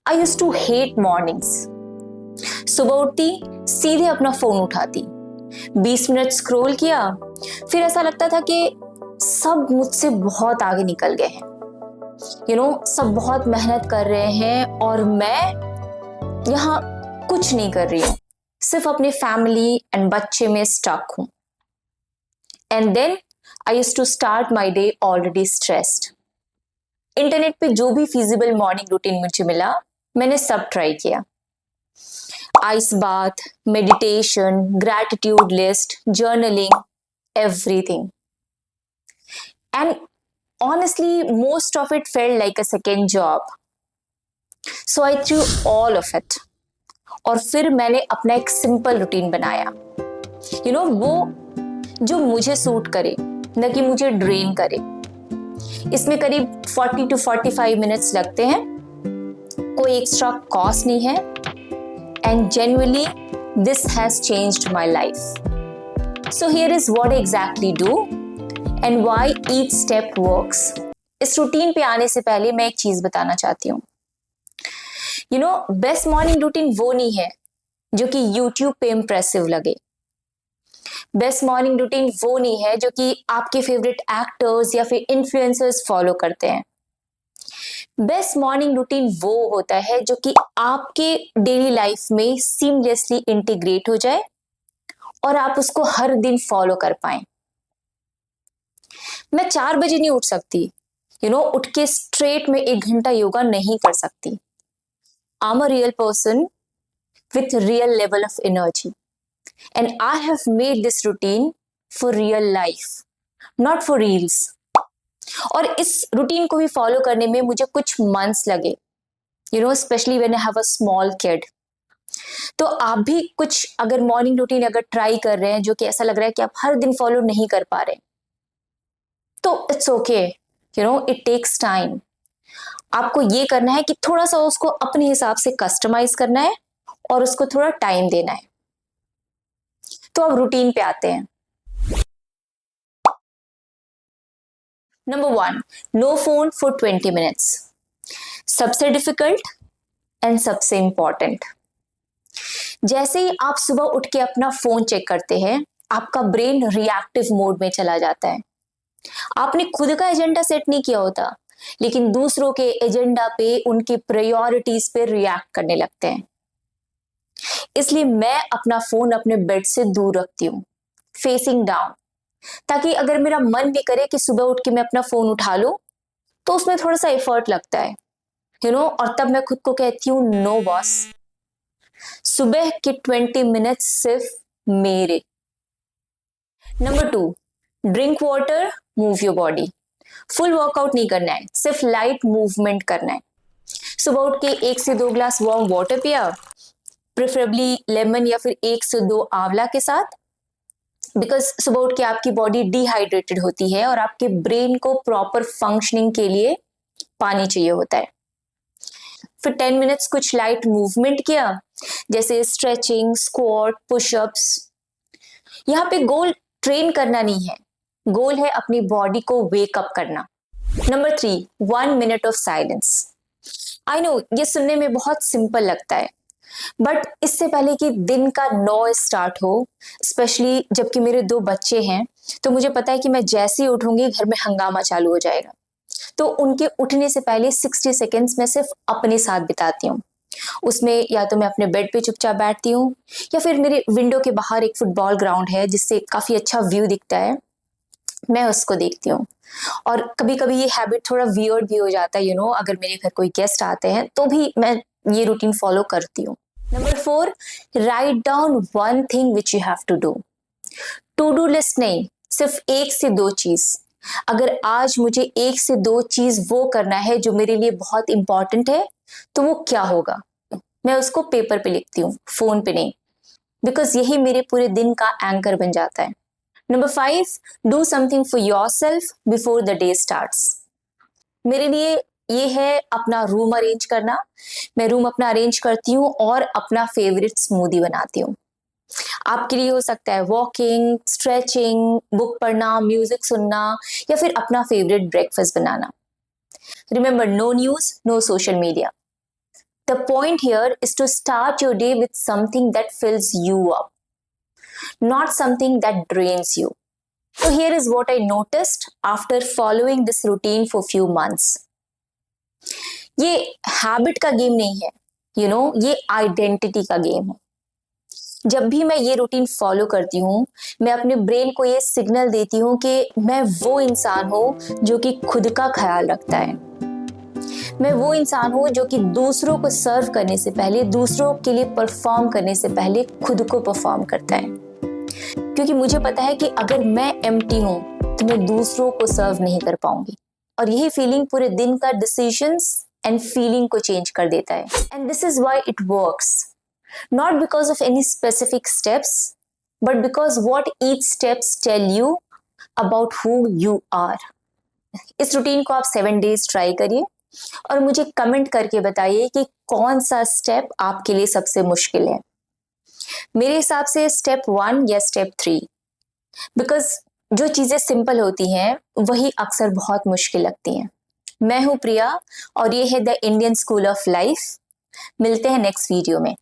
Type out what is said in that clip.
I used to hate mornings. सुबह उठती, सीधे अपना फोन उठाती, 20 मिनट स्क्रॉल किया, फिर ऐसा लगता था कि सब मुझसे बहुत आगे निकल गए हैं, सब बहुत मेहनत कर रहे हैं और मैं यहाँ कुछ नहीं कर रही हूँ, सिर्फ अपनी फैमिली एंड बच्चे में स्टक हूँ। And then I used to start my day already stressed. Internet पे जो भी फिजिबल मॉर्निंग रूटीन मुझे मिला, मैंने सब ट्राई किया। Ice bath, meditation, gratitude list, journaling, everything. And honestly, most of it felt like a second job. So I threw all of it. और फिर मैंने अपना एक सिंपल रूटीन बनाया, वो जो मुझे सूट करे, न कि मुझे ड्रेन करे। इसमें करीब 40 to 45 मिनट्स लगते हैं, कोई एक्स्ट्रा कॉस्ट नहीं है, and genuinely this has changed my life. So here is what I exactly do and why each step works. इस रूटीन पे आने से पहले मैं एक चीज बताना चाहती हूँ। बेस्ट मॉर्निंग रूटीन वो नहीं है जो कि यूट्यूब पे इम्प्रेसिव लगे। बेस्ट मॉर्निंग रूटीन वो नहीं है जो कि आपके फेवरेट एक्टर्स या फिर इन्फ्लुएंसर्स फॉलो करते हैं। बेस्ट मॉर्निंग रूटीन वो होता है जो कि आपके डेली लाइफ में सीमलेसली इंटीग्रेट हो जाए और आप उसको हर दिन फॉलो कर पाएं। मैं 4 बजे नहीं उठ सकती, उठ के स्ट्रेट में 1 घंटा योगा नहीं कर सकती। I am a real person with real level of energy, and I have made this routine for real life, not for reels. और इस रूटीन को भी फॉलो करने में मुझे कुछ मंथ्स लगे, especially when I have a small kid. तो आप भी कुछ अगर मॉर्निंग रूटीन अगर ट्राई कर रहे हैं जो कि ऐसा लग रहा है कि आप हर दिन फॉलो नहीं कर पा रहे, तो it's okay, it takes time. आपको ये करना है कि थोड़ा सा उसको अपने हिसाब से कस्टमाइज करना है और उसको थोड़ा टाइम देना है। तो अब रूटीन पे आते हैं। Number 1, no phone for 20 minutes. सबसे डिफिकल्ट एंड सबसे इंपॉर्टेंट। जैसे ही आप सुबह उठ के अपना फोन चेक करते हैं, आपका ब्रेन रिएक्टिव मोड में चला जाता है। आपने खुद का एजेंडा सेट नहीं किया होता, लेकिन दूसरों के एजेंडा पे, उनकी प्रायोरिटीज पे रिएक्ट करने लगते हैं। इसलिए मैं अपना फोन अपने बेड से दूर रखती हूँ, फेसिंग डाउन, ताकि अगर मेरा मन भी करे कि सुबह उठ के मैं अपना फोन उठा लूं, तो उसमें थोड़ा सा एफर्ट लगता है, और तब मैं खुद को कहती हूँ, नो बॉस, सुबह के 20 मिनट्स सिर्फ मेरे। Number 2, drink water, move your body. Full workout नहीं करना है, सिर्फ लाइट मूवमेंट करना है। सुबह उठ के 1 से 2 ग्लास वार्म वाटर पिया, प्रेफरेबली लेमन या फिर 1 से 2 आंवला के साथ, बिकॉज सुबह उठ के आपकी बॉडी डिहाइड्रेटेड होती है और आपके ब्रेन को प्रॉपर फंक्शनिंग के लिए पानी चाहिए होता है। फिर 10 मिनट्स कुछ लाइट मूवमेंट किया, जैसे स्ट्रेचिंग, स्क्वाट, पुशअप्स। यहाँ पे गोल ट्रेन करना नहीं है, गोल है अपनी बॉडी को वेकअप करना। Number 3, 1 minute of silence. I know ये सुनने में बहुत सिंपल लगता है, बट इससे पहले कि दिन का नॉइज स्टार्ट हो, स्पेशली जबकि मेरे 2 बच्चे हैं, तो मुझे पता है कि मैं जैसे ही उठूंगी घर में हंगामा चालू हो जाएगा। तो उनके उठने से पहले 60 सेकेंड्स में सिर्फ अपने साथ बिताती हूँ। उसमें या तो मैं अपने बेड पे चुपचाप बैठती हूँ, या फिर मेरे विंडो के बाहर एक फुटबॉल ग्राउंड है जिससे काफी अच्छा व्यू दिखता है, मैं उसको देखती हूँ। और कभी कभी ये हैबिट थोड़ा वियर्ड भी हो जाता है, अगर मेरे घर कोई गेस्ट आते हैं तो भी मैं ये रूटीन फॉलो करती हूँ। Number 4, write down 1 thing which you have to do. To do list नहीं, सिर्फ 1 से 2 चीज। अगर आज मुझे 1 से 2 चीज वो करना है जो मेरे लिए बहुत इंपॉर्टेंट है, तो वो क्या होगा, मैं उसको पेपर पे लिखती हूँ, फोन पे नहीं, बिकॉज यही मेरे पूरे दिन का एंकर बन जाता है। Number 5, do something for yourself before the day starts. मेरे लिए ये है अपना रूम अरेंज करना। मैं रूम अपना अरेंज करती हूँ और अपना फेवरेट स्मूदी बनाती हूँ। आपके लिए हो सकता है वॉकिंग, स्ट्रेचिंग, बुक पढ़ना, म्यूजिक सुनना, या फिर अपना फेवरेट ब्रेकफास्ट बनाना। Remember, no news, no social media. The point here is to start your day with something that fills you up, not something that drains you. So here is what I noticed after following this routine for few months. ये habit का game नहीं है, ये identity का game है। जब भी मैं ये रूटीन फॉलो करती हूँ, मैं अपने ब्रेन को ये सिग्नल देती हूँ कि मैं वो इंसान हूँ जो कि खुद का ख्याल रखता है। मैं वो इंसान हूँ जो कि दूसरों को सर्व करने से पहले, दूसरों के लिए परफॉर्म करने से पहले खुद को परफॉर्म करता है। क्योंकि मुझे पता है कि अगर मैं एम्प्टी हूँ तो मैं दूसरों को सर्व नहीं कर पाऊंगी, और यही फीलिंग पूरे दिन का डिसीजंस एंड फीलिंग को चेंज कर देता है। And this is why it works, not because of any specific steps, but because what each steps tell you about who you are. इस रूटीन को आप 7 days ट्राई करिए और मुझे कमेंट करके बताइए कि कौन सा स्टेप आपके लिए सबसे मुश्किल है। मेरे हिसाब से स्टेप 1 या स्टेप 3, बिकॉज जो चीजें सिंपल होती हैं वही अक्सर बहुत मुश्किल लगती हैं। मैं हूं प्रिया और ये है the Indian school of life. मिलते हैं नेक्स्ट वीडियो में।